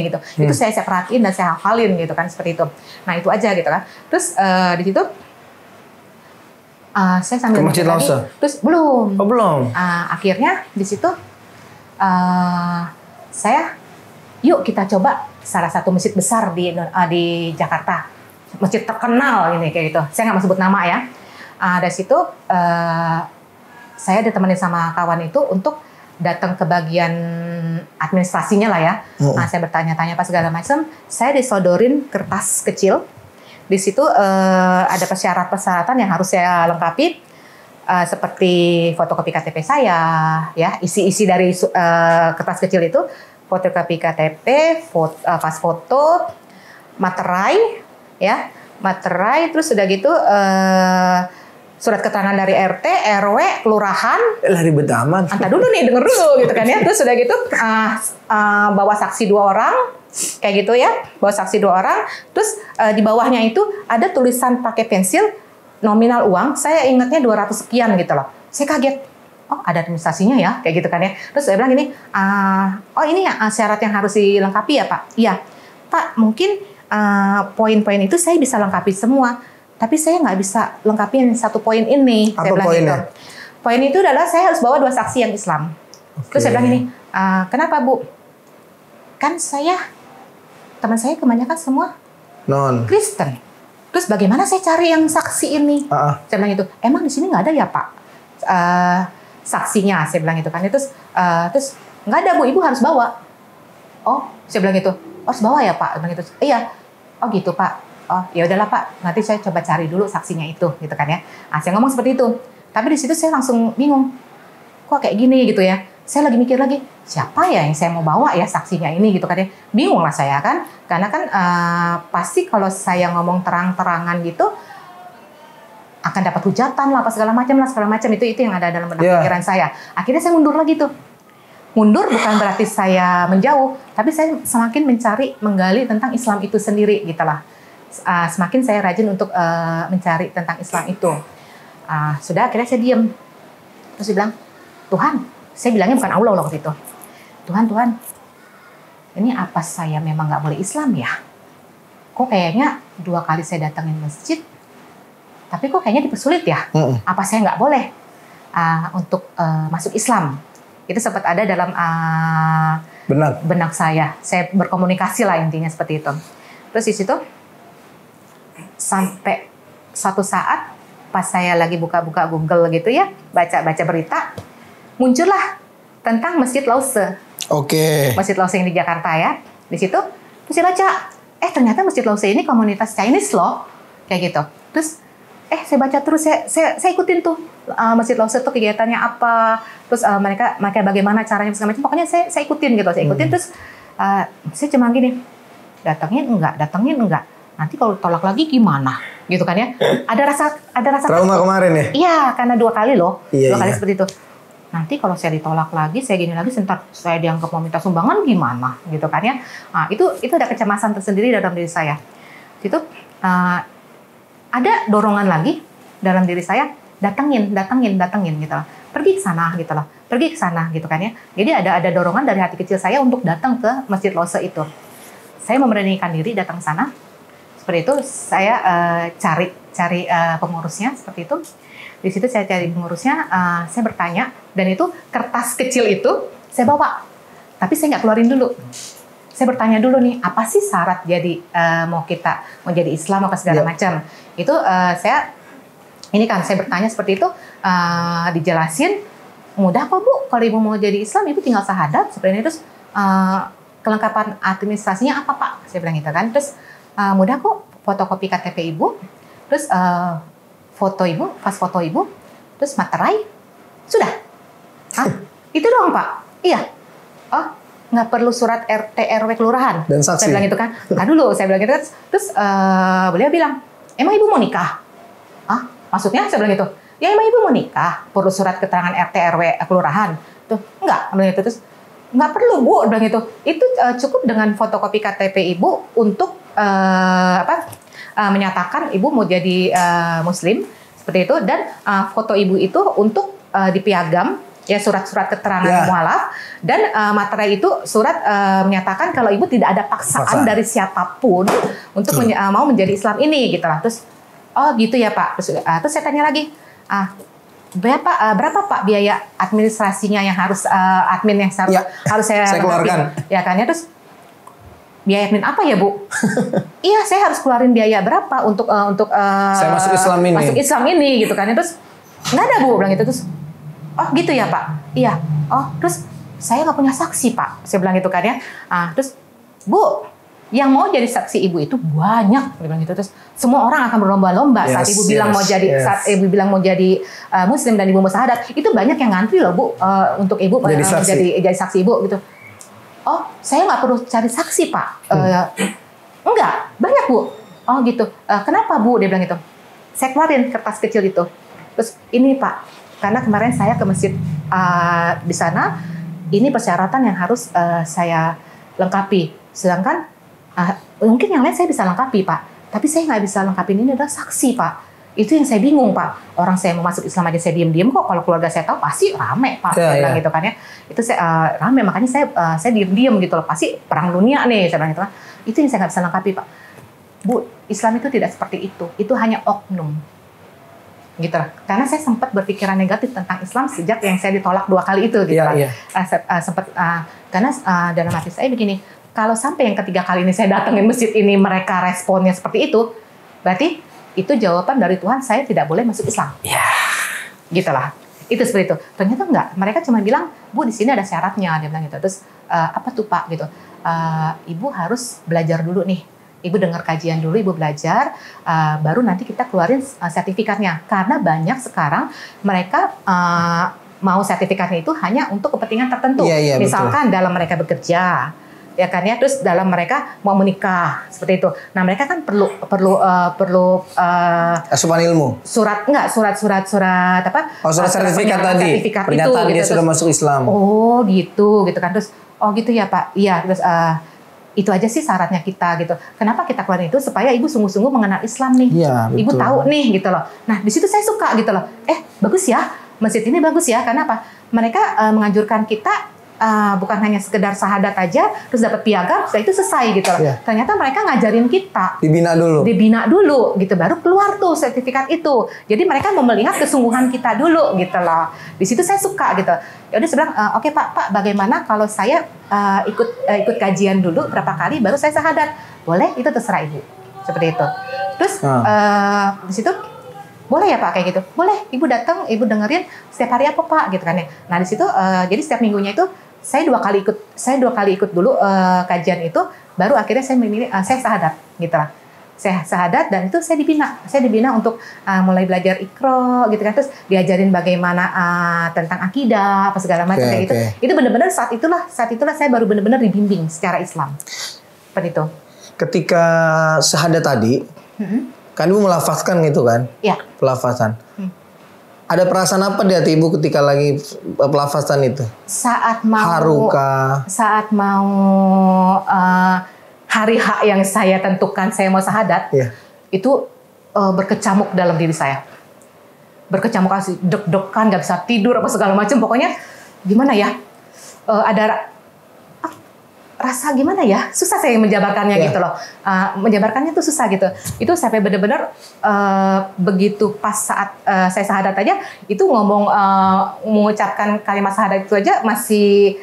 gitu. Itu saya perhatiin dan saya hafalin gitu kan seperti itu. Nah itu aja gitu kan. Terus di situ saya sambil ke Masjid Lausa. Terus belum. Oh belum. Akhirnya di situ saya yuk kita coba salah satu masjid besar di Jakarta, masjid terkenal ini kayak gitu. Saya nggak mau sebut nama ya. Dari situ saya ditemani sama kawan itu untuk datang ke bagian administrasinya lah ya. Saya bertanya-tanya apa segala macam. Saya disodorin kertas kecil. Di situ ada persyaratan yang harus saya lengkapi, seperti fotokopi KTP saya, ya isi-isi dari kertas kecil itu, fotokopi KTP, pas foto, materai, ya materai, terus udah gitu surat keterangan dari RT, RW, kelurahan. Lah ribet amat. Antar dulu nih, denger dulu gitu kan ya. Terus udah gitu bawa saksi 2 orang. Kayak gitu ya, bawa saksi 2 orang. Terus di bawahnya itu ada tulisan pakai pensil nominal uang. Saya ingatnya 200 sekian gitu loh. Saya kaget. Oh ada administrasinya ya, kayak gitu kan ya. Terus saya bilang gini, oh ini ya syarat yang harus dilengkapi ya Pak? Iya, Pak mungkin poin-poin itu saya bisa lengkapi semua. tapi saya nggak bisa lengkapin satu poin ini. Apa Saya bilang poinnya? gitu. Poin itu adalah saya harus bawa 2 saksi yang Islam. Terus saya bilang ini, kenapa Bu? Kan teman saya kebanyakan semua Non. Kristen. Terus bagaimana saya cari yang saksi ini? Saya bilang itu, emang di sini nggak ada ya Pak saksinya? Saya bilang itu kan. Terus nggak ada Bu, Ibu harus bawa. Oh, saya bilang gitu. Harus bawa ya Pak? Bilang gitu. Iya. Oh gitu Pak. Oh ya udahlah Pak. Nanti saya coba cari dulu saksinya itu, gitu kan ya. Saya ngomong seperti itu. Tapi di situ saya langsung bingung. Kok kayak gini gitu ya? Saya lagi mikir lagi, siapa ya yang saya mau bawa ya saksinya ini gitu kan ya. Bingung lah saya kan. Karena kan pasti kalau saya ngomong terang-terangan gitu akan dapat hujatan lah, apa segala macam itu yang ada dalam benak pikiran saya. Akhirnya saya mundur lagi tuh. Mundur bukan berarti saya menjauh, tapi saya semakin menggali tentang Islam itu sendiri gitu lah. Semakin saya rajin untuk mencari tentang Islam itu. Sudah akhirnya saya diam. Terus dia bilang, Tuhan, saya bilangnya bukan Allah waktu itu. Tuhan, ini apa saya memang nggak boleh Islam ya? Kok kayaknya 2 kali saya datangin masjid, tapi kok kayaknya dipersulit ya? Apa saya nggak boleh untuk masuk Islam? Itu sempat ada dalam benak saya. Saya berkomunikasi lah intinya seperti itu. Terus di situ sampai suatu saat pas saya lagi buka-buka Google gitu ya, baca-baca berita, muncullah tentang Masjid Lause. Oke. Masjid Lause yang di Jakarta ya. Di situ terus saya baca, ternyata Masjid Lause ini komunitas Chinese loh. Kayak gitu. Terus saya baca terus, saya ikutin tuh Masjid Lause tuh kegiatannya apa, terus mereka bagaimana caranya segala macam. Pokoknya saya ikutin gitu, terus saya cuma gini, datangin enggak. Nanti kalau tolak lagi gimana? Gitu kan ya. Ada rasa trauma kemarin ya? Iya, karena 2 kali loh. Iya, 2 kali seperti itu. Nanti kalau saya ditolak lagi, saya gini lagi, sebentar saya dianggap mau minta sumbangan gimana? Gitu kan ya. Itu ada kecemasan tersendiri dalam diri saya. Itu ada dorongan lagi dalam diri saya, datengin gitu lah. Pergi ke sana gitu kan ya. Jadi ada dorongan dari hati kecil saya untuk datang ke Masjid Lause itu. Saya memberanikan diri datang sana. Seperti itu saya cari pengurusnya seperti itu. Di situ saya cari pengurusnya, saya bertanya, dan itu kertas kecil itu saya bawa. Tapi saya nggak keluarin dulu. Saya bertanya dulu nih, apa sih syarat jadi mau jadi Islam apa segala macam. Itu saya bertanya seperti itu, dijelasin, mudah kok Bu, kalau Ibu mau jadi Islam Ibu tinggal syahadat seperti ini. Terus kelengkapan administrasinya apa Pak? Saya bilang gitu kan. Terus mudah kok, fotokopi KTP Ibu, terus foto Ibu, terus materai, sudah. Itu doang Pak? Iya. Oh, nggak perlu surat RT RW kelurahan. Dan saksi. Saya bilang gitu kan. Dulu saya bilang gitu. Terus beliau bilang, emang Ibu mau nikah? Maksudnya saya bilang gitu. Ya emang Ibu mau nikah, perlu surat keterangan RT RW kelurahan. Tuh, enggak, bilang gitu. Terus nggak perlu Bu, bilang gitu. Itu cukup dengan fotokopi KTP Ibu untuk menyatakan Ibu mau jadi Muslim seperti itu, dan foto Ibu itu untuk dipiagam ya, surat-surat keterangan mualaf, dan materai itu surat menyatakan kalau Ibu tidak ada paksaan dari siapapun untuk mau menjadi Islam ini gitu lah. Terus oh gitu ya Pak. Terus saya tanya lagi, berapa Pak biaya administrasinya yang harus harus saya keluarkan? Ya kan ya. Terus biaya admin apa ya Bu? Iya, saya harus keluarin biaya berapa untuk saya masuk Islam ini gitu kan. Terus nggak ada Bu, bilang gitu. Terus oh gitu ya Pak? Iya. Oh terus saya nggak punya saksi Pak, saya bilang gitu kan ya. Terus Bu, yang mau jadi saksi Ibu itu banyak, bilang gitu. Terus semua orang akan berlomba-lomba saat Ibu bilang saat Ibu bilang mau jadi Muslim dan Ibu mau syahadat, itu banyak yang ngantri loh Bu, untuk Ibu jadi saksi Ibu gitu. Oh, saya nggak perlu cari saksi Pak. Enggak, banyak Bu. Oh gitu. Kenapa Bu? Dia bilang gitu. Saya keluarin kertas kecil itu. Terus ini Pak, karena kemarin saya ke masjid di sana, ini persyaratan yang harus saya lengkapi. Sedangkan mungkin yang lain saya bisa lengkapi Pak, tapi saya nggak bisa lengkapin, ini adalah saksi Pak. Itu yang saya bingung Pak. Orang saya mau masuk Islam aja saya diem-diem kok. Kalau keluarga saya tahu pasti rame Pak. Saya bilang gitu kan ya. Itu saya rame, makanya saya diem-diem gitu loh. Pasti perang dunia nih, saya bilang gitu kan. Itu yang saya nggak bisa lengkapi Pak. Bu, Islam itu tidak seperti itu hanya oknum. Gitu lah. Karena saya sempat berpikiran negatif tentang Islam sejak yang saya ditolak 2 kali itu gitu lah. Karena dalam hati saya begini, kalau sampai yang ketiga kali ini saya datangin masjid ini mereka responnya seperti itu, berarti itu jawaban dari Tuhan saya tidak boleh masuk Islam. Gitu lah. Itu seperti itu. Ternyata enggak. Mereka cuma bilang, Bu di sini ada syaratnya, dia bilang gitu. Terus apa tuh Pak gitu? Ibu harus belajar dulu nih. Ibu dengar kajian dulu, ibu belajar, baru nanti kita keluarin sertifikatnya. Karena banyak sekarang mereka mau sertifikatnya itu hanya untuk kepentingan tertentu. Misalkan dalam mereka bekerja, ya kan ya, terus dalam mereka mau menikah seperti itu. Nah mereka kan perlu asupan ilmu. Surat apa? Surat sertifikat tadi. Pernyataan dia sudah masuk Islam. Oh gitu kan, terus oh gitu ya Pak. Iya, terus itu aja sih syaratnya kita gitu. Kenapa kita keluarin itu? Supaya ibu sungguh-sungguh mengenal Islam nih. Ibu tahu nih gitu loh. Nah di situ saya suka gitu loh. Bagus ya, masjid ini bagus ya. Karena apa? Mereka menganjurkan kita bukan hanya sekedar syahadat aja, terus dapat piagam, setelah itu selesai gitu loh. Ternyata mereka ngajarin kita. Dibina dulu gitu, baru keluar tuh sertifikat itu. Jadi mereka mau melihat kesungguhan kita dulu gitu loh. Di situ saya suka gitu. Ya udah saya bilang, oke Pak, bagaimana kalau saya ikut kajian dulu berapa kali, baru saya syahadat. Boleh, itu terserah ibu. Seperti itu. Terus di situ boleh ya Pak kayak gitu? Boleh, ibu datang, ibu dengerin setiap hari apa Pak gitu kan ya. Nah di situ jadi setiap minggunya itu saya 2 kali ikut dulu kajian itu, baru akhirnya saya memilih saya syahadat gitu lah. Saya syahadat dan itu saya dibina untuk mulai belajar Iqra gitu kan, terus diajarin bagaimana tentang akidah apa segala macam kayak gitu. Itu benar-benar saat itulah saya baru benar-benar dibimbing secara Islam. Seperti itu. Ketika syahadat tadi, kan ibu melafazkan gitu kan? Iya. Pelafazan. Ada perasaan apa di hati ibu ketika lagi pelafazan itu? Saat mau haruka. Saat mau hari H yang saya tentukan saya mau syahadat, itu berkecamuk dalam diri saya. Berkecamuk asli, deg-degan, nggak bisa tidur apa segala macam. Pokoknya gimana ya? Ada rasa gimana ya, susah saya menjabarkannya gitu loh. Menjabarkannya tuh susah gitu. Itu sampai benar-benar begitu pas saat saya syahadat aja, itu mengucapkan kalimat syahadat itu aja masih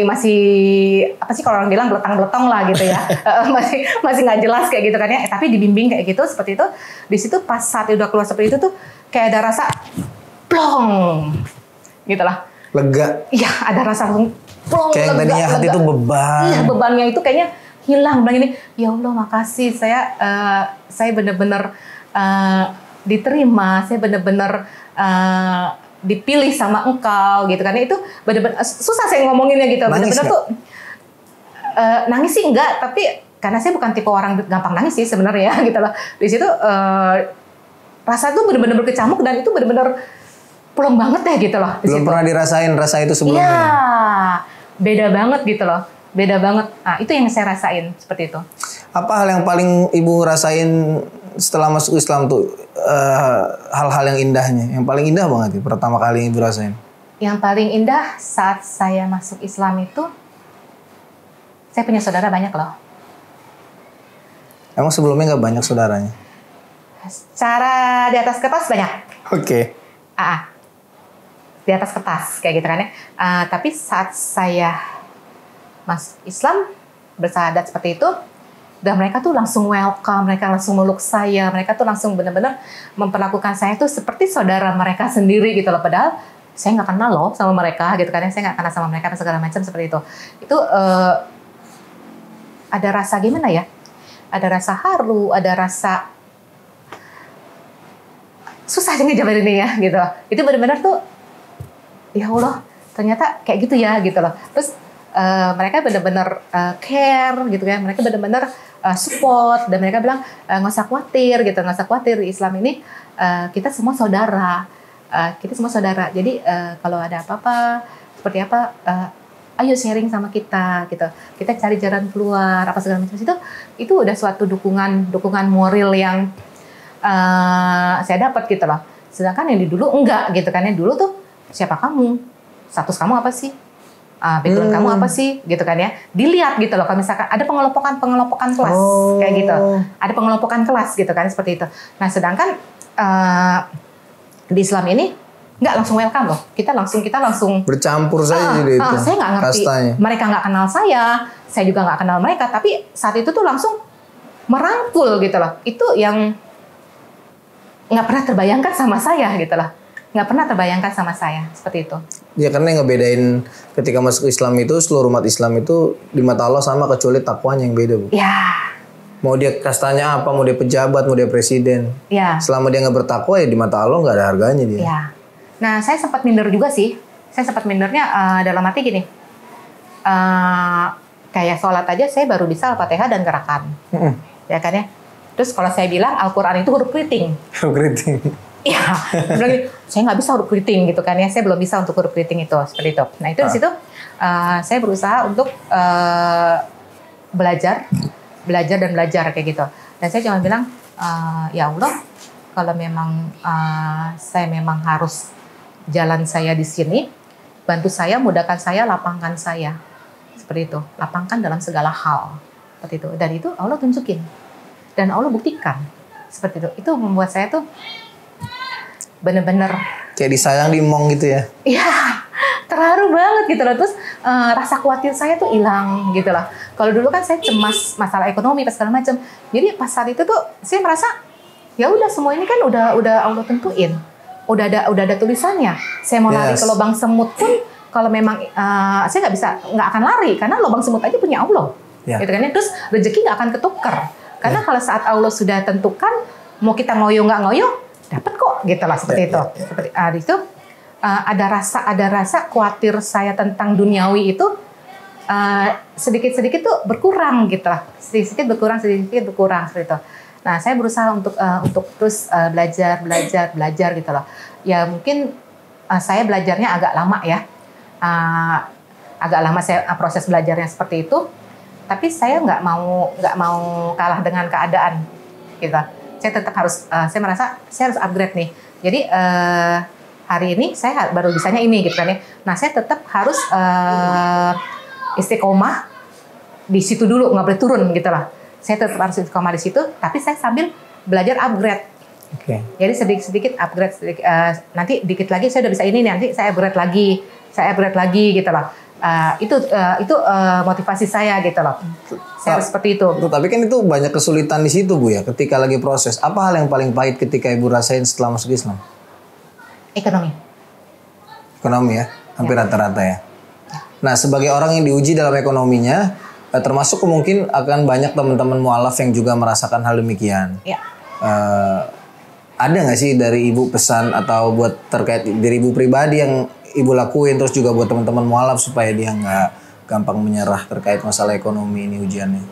masih apa sih kalau orang bilang beletang-beletong lah gitu ya. masih nggak jelas kayak gitu kan ya. Tapi dibimbing kayak gitu seperti itu. Di situ pas saat udah keluar seperti itu tuh kayak ada rasa plong gitu lah. Lega. Iya, ada rasa plong, kayak tadinya hati itu beban. Iya, bebannya itu kayaknya hilang. Bilang ini, ya Allah makasih, saya benar-benar diterima, saya benar-benar dipilih sama Engkau gitu kan. Itu benar-benar susah saya ngomonginnya gitu. Benar-benar tuh nangis sih enggak, tapi karena saya bukan tipe orang gampang nangis sih sebenarnya gitu loh. Di situ rasa tuh benar-benar berkecamuk dan itu benar-benar plong banget ya gitu loh. Belum pernah dirasain rasa itu sebelumnya. Iya, beda banget gitu loh. Beda banget. Nah, itu yang saya rasain seperti itu. Apa hal yang paling ibu rasain setelah masuk Islam tuh? Hal-hal yang indahnya. Yang paling indah banget ya, pertama kali yang ibu rasain. Yang paling indah saat saya masuk Islam itu, saya punya saudara banyak loh. Emang sebelumnya nggak banyak saudaranya? Secara di atas kertas banyak. Oke. Di atas kertas kayak gitu kan ya. Tapi saat saya masuk Islam, bersyahadat seperti itu, dan mereka tuh langsung welcome, mereka langsung meluk saya, mereka tuh langsung benar-benar memperlakukan saya tuh seperti saudara mereka sendiri gitu loh. Padahal saya nggak kenal loh sama mereka gitu kan ya, saya nggak kenal sama mereka segala macam seperti itu. Itu ada rasa gimana ya? Ada rasa haru, ada rasa susah aja ngejabarinnya ya gitu. Itu benar-benar tuh, ya Allah, ternyata kayak gitu ya gitu loh. Terus mereka benar-benar care gitu kan, mereka benar-benar support dan mereka bilang nggak usah khawatir gitu, nggak usah khawatir di Islam ini kita semua saudara, Jadi kalau ada apa-apa seperti apa, ayo sharing sama kita gitu, kita cari jalan keluar apa segala macam itu udah suatu dukungan moral yang saya dapat gitu loh. Sedangkan yang di dulu enggak gitu kan, yang dulu tuh siapa kamu, status kamu apa sih, background kamu apa sih gitu kan ya, dilihat gitu loh. Kalau misalkan ada pengelompokan kelas kayak gitu, ada pengelompokan kelas gitu kan seperti itu. Nah sedangkan di Islam ini nggak langsung welcome loh, kita langsung bercampur saja itu. Saya nggak ngerti, kastanya. mereka nggak kenal saya juga nggak kenal mereka, tapi saat itu tuh langsung merangkul gitu loh. Itu yang nggak pernah terbayangkan sama saya gitu loh. Nggak pernah terbayangkan sama saya seperti itu. Ya karena yang ngebedain ketika masuk Islam itu seluruh umat Islam itu di mata Allah sama kecuali takwanya yang beda, Bu. Ya. Mau dia kastanya apa, mau dia pejabat, mau dia presiden. Ya. Selama dia nggak bertakwa ya di mata Allah nggak ada harganya dia. Ya. Nah saya sempat minder juga sih. Saya sempat mindernya dalam arti gini. Kayak sholat aja saya baru bisa Al-Fatihah dan gerakan. Ya kan ya. Terus kalau saya bilang Al-Quran itu huruf keriting. Huruf keriting. Iya, saya nggak bisa huruf keriting gitu kan ya, saya belum bisa untuk huruf keriting itu seperti itu. Nah itu di situ saya berusaha untuk belajar kayak gitu. Dan saya cuma bilang ya Allah, kalau memang saya memang harus jalan saya di sini, bantu saya, mudahkan saya, lapangkan saya seperti itu, lapangkan dalam segala hal seperti itu. Dan itu Allah tunjukin dan Allah buktikan seperti itu. Itu membuat saya tuh bener-bener kayak disayang dimong gitu ya. Iya, terharu banget gitu loh. Terus rasa khawatir saya tuh hilang gitu loh. Kalau dulu kan saya cemas masalah ekonomi pas segala macam. Jadi pas saat itu tuh saya merasa ya udah semua ini kan udah Allah tentuin. Udah ada tulisannya. Saya mau lari ke lubang semut pun kalau memang saya nggak akan lari karena lubang semut aja punya Allah. Gitu kan ya. Terus rezeki nggak akan ketukar. Karena kalau saat Allah sudah tentukan mau kita ngoyo nggak ngoyo dapat kok gitu lah seperti itu. Seperti itu ada rasa khawatir saya tentang duniawi itu sedikit-sedikit tuh berkurang gitu lah. Sedikit berkurang seperti itu. Nah, saya berusaha untuk terus belajar gitu loh. Ya mungkin saya belajarnya agak lama ya. Agak lama saya proses belajarnya seperti itu. Tapi saya nggak mau kalah dengan keadaan gitu. Saya tetap harus, saya merasa saya harus upgrade nih. Jadi hari ini saya baru bisanya ini gitu kan ya. Nah saya tetap harus istiqomah di situ dulu, nggak boleh turun gitu lah. Saya tetap harus istiqomah di situ, tapi saya sambil belajar upgrade. Jadi sedikit upgrade, nanti dikit lagi saya udah bisa ini, nanti saya upgrade lagi gitu loh. Itu motivasi saya gitu loh. Saya harus seperti itu. Tapi kan itu banyak kesulitan di situ, Bu ya, ketika lagi proses. Apa hal yang paling pahit ketika Ibu rasain setelah masuk Islam? Ekonomi ya, hampir rata-rata ya. Nah, sebagai orang yang diuji dalam ekonominya, termasuk mungkin akan banyak teman-teman mualaf yang juga merasakan hal demikian. Ya. Ada nggak sih dari Ibu pesan atau buat terkait diri Ibu pribadi yang Ibu lakuin, terus juga buat teman-teman mualaf supaya dia nggak gampang menyerah terkait masalah ekonomi ini ujiannya?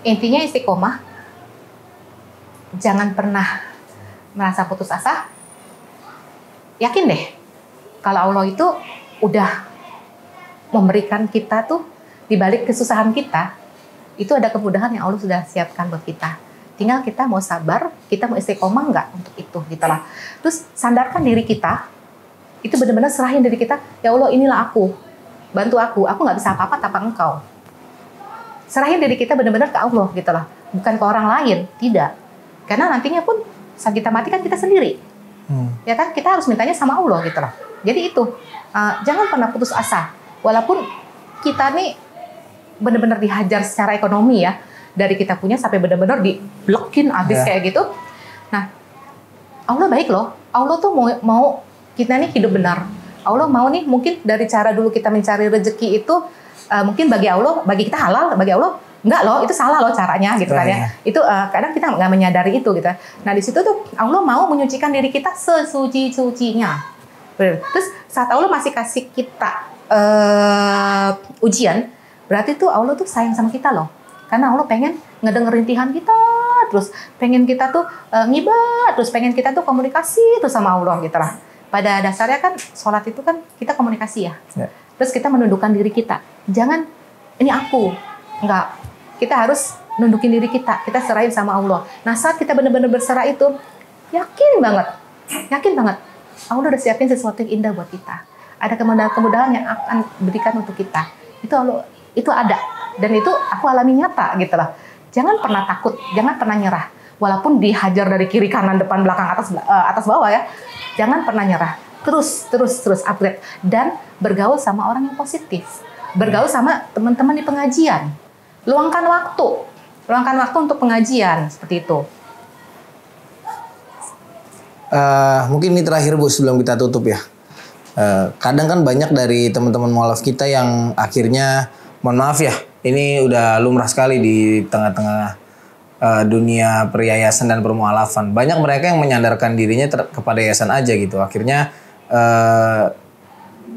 Intinya istiqomah, jangan pernah merasa putus asa. Yakin deh, kalau Allah itu udah memberikan kita tuh di balik kesusahan kita, itu ada kemudahan yang Allah sudah siapkan buat kita. Tinggal kita mau sabar, kita mau istiqomah nggak untuk itu, gitu lah. Terus sandarkan diri kita, itu benar-benar serahin diri kita, ya Allah inilah aku, bantu aku nggak bisa apa-apa tanpa Engkau. Serahin diri kita benar-benar ke Allah gitu lah, bukan ke orang lain, tidak. Karena nantinya pun saat kita mati kan kita sendiri, ya kan kita harus mintanya sama Allah gitu lah. Jadi itu jangan pernah putus asa, walaupun kita nih benar-benar dihajar secara ekonomi ya, dari kita punya sampai benar-benar diblokin habis kayak gitu. Nah, Allah baik loh, Allah tuh mau kita nih hidup benar. Allah mau nih mungkin dari cara dulu kita mencari rezeki itu mungkin bagi Allah, bagi kita halal, bagi Allah enggak loh, itu salah loh caranya gitu kan ya. Itu kadang kita nggak menyadari itu gitu. Nah di situ tuh Allah mau menyucikan diri kita sesuci-sucinya. Terus saat Allah masih kasih kita ujian, berarti tuh Allah tuh sayang sama kita loh. Karena Allah pengen ngedengerin rintihan kita, terus pengen kita tuh ngibad, terus pengen kita tuh komunikasi tuh sama Allah gitu lah. Pada dasarnya kan sholat itu kan kita komunikasi ya. Terus kita menundukkan diri kita. Jangan ini aku. Enggak. Kita harus nundukin diri kita. Kita serahin sama Allah. Nah saat kita benar-benar berserah itu, yakin banget. Allah udah siapin sesuatu yang indah buat kita. ada kemudahan-kemudahan yang akan berikan untuk kita. Itu ada, dan itu aku alami nyata gitu loh. Jangan pernah takut, jangan pernah nyerah. Walaupun dihajar dari kiri kanan depan belakang atas bawah ya, jangan pernah nyerah. Terus upgrade dan bergaul sama orang yang positif. Bergaul sama teman-teman di pengajian. Luangkan waktu untuk pengajian seperti itu. Mungkin ini terakhir Bu sebelum kita tutup ya. Kadang kan banyak dari teman-teman mualaf kita yang akhirnya, mohon maaf ya, ini udah lumrah sekali di tengah-tengah dunia peryayasan dan permualafan. Banyak mereka yang menyandarkan dirinya kepada yayasan aja gitu. Akhirnya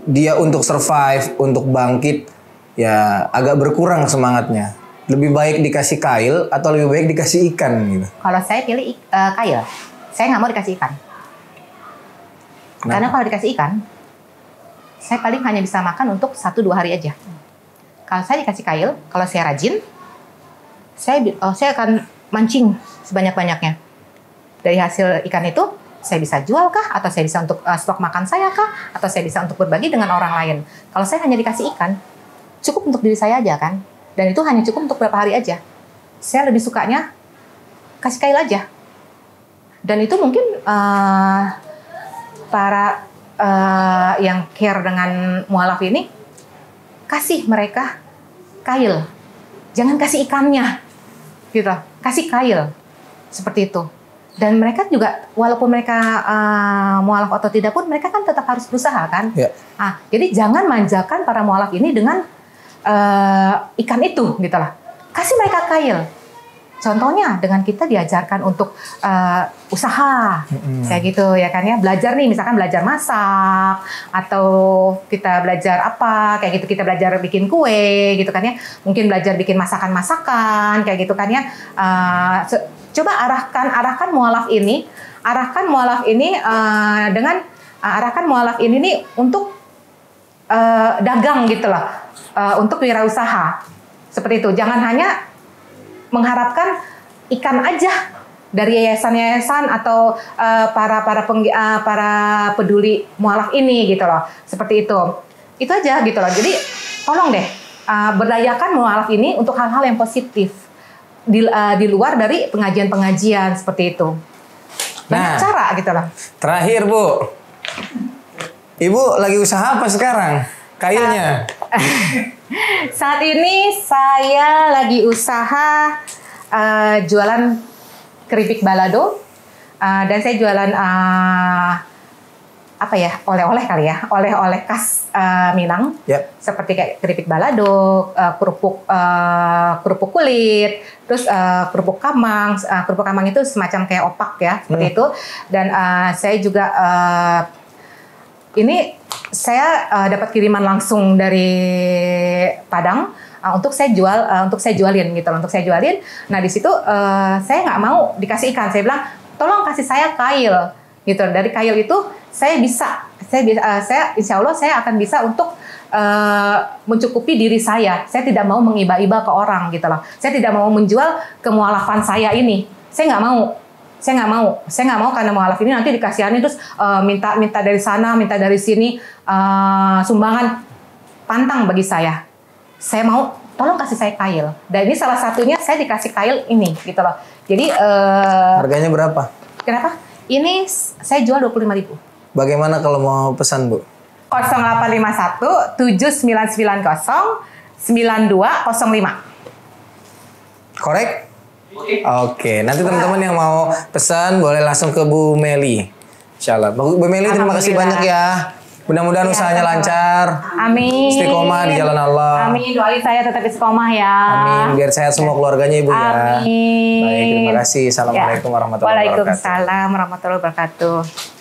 dia untuk survive, untuk bangkit, ya agak berkurang semangatnya. Lebih baik dikasih kail atau lebih baik dikasih ikan gitu? Kalau saya pilih kail. Saya nggak mau dikasih ikan. Kenapa? Karena kalau dikasih ikan, saya paling hanya bisa makan untuk 1-2 hari aja. Kalau saya dikasih kail, kalau saya rajin, saya akan mancing sebanyak-banyaknya. Dari hasil ikan itu, saya bisa jual kah? Atau saya bisa untuk stok makan saya kah? Atau saya bisa untuk berbagi dengan orang lain? Kalau saya hanya dikasih ikan, cukup untuk diri saya aja kan? Dan itu hanya cukup untuk beberapa hari aja. Saya lebih sukanya kasih kail aja. Dan itu mungkin para yang care dengan mualaf ini, kasih mereka kail. Jangan kasih ikannya. Gitu. Kasih kail. Seperti itu. Dan mereka juga, walaupun mereka mualaf atau tidak pun, mereka kan tetap harus berusaha kan. Ya. Jadi jangan manjakan para mualaf ini dengan ikan itu, gitu lah. Kasih mereka kail. Contohnya dengan kita diajarkan untuk usaha, kayak gitu ya kan ya. Belajar nih, misalkan belajar masak, atau kita belajar apa, kayak gitu. Kita belajar bikin kue, gitu kan ya. Mungkin belajar bikin masakan-masakan, kayak gitu kan ya. Coba arahkan mualaf ini dengan arahkan mualaf ini nih untuk dagang gitu loh, untuk wirausaha seperti itu. Jangan hanya mengharapkan ikan aja dari yayasan-yayasan atau para peduli mualaf ini gitu loh, seperti itu. Itu aja gitu loh. Jadi tolong deh berdayakan mualaf ini untuk hal-hal yang positif di luar dari pengajian-pengajian seperti itu. Banyak cara gitu loh. Terakhir Bu, Ibu lagi usaha apa sekarang? Kailnya? Saat ini saya lagi usaha jualan keripik balado, dan saya jualan oleh-oleh kali ya, oleh-oleh khas Minang, seperti kayak keripik balado, kerupuk kulit, terus kerupuk kamang. Kerupuk kamang itu semacam kayak opak ya, seperti itu. Dan saya juga ini saya dapat kiriman langsung dari Padang untuk saya jualin gitu, untuk saya jualin. Nah di situ saya nggak mau dikasih ikan, saya bilang tolong kasih saya kail gitu. Dari kail itu saya insya Allah saya akan bisa untuk mencukupi diri saya. Saya tidak mau mengiba-iba ke orang gitu loh. Saya tidak mau menjual kemualafan saya ini. Saya nggak mau karena mualaf ini nanti dikasihani terus minta dari sana, minta dari sini, sumbangan. Pantang bagi saya. Saya mau tolong kasih saya kail. Dan ini salah satunya saya dikasih kail ini gitu loh. Jadi harganya berapa? Kenapa? Ini saya jual 25.000. Bagaimana kalau mau pesan Bu? 0851 7990 9205. Korek? Oke, nanti teman-teman yang mau pesan boleh langsung ke Bu Meli. Insyaallah. Bu Meli, terima kasih banyak ya. Mudah-mudahan usahanya lancar. Amin. Istiqomah di jalan Allah. Amin. Doain saya tetap istiqomah ya. Amin. Biar sehat semua keluarganya Ibu ya. Amin. Baik, terima kasih. Assalamualaikum warahmatullahi wabarakatuh. Waalaikumsalam warahmatullahi wabarakatuh.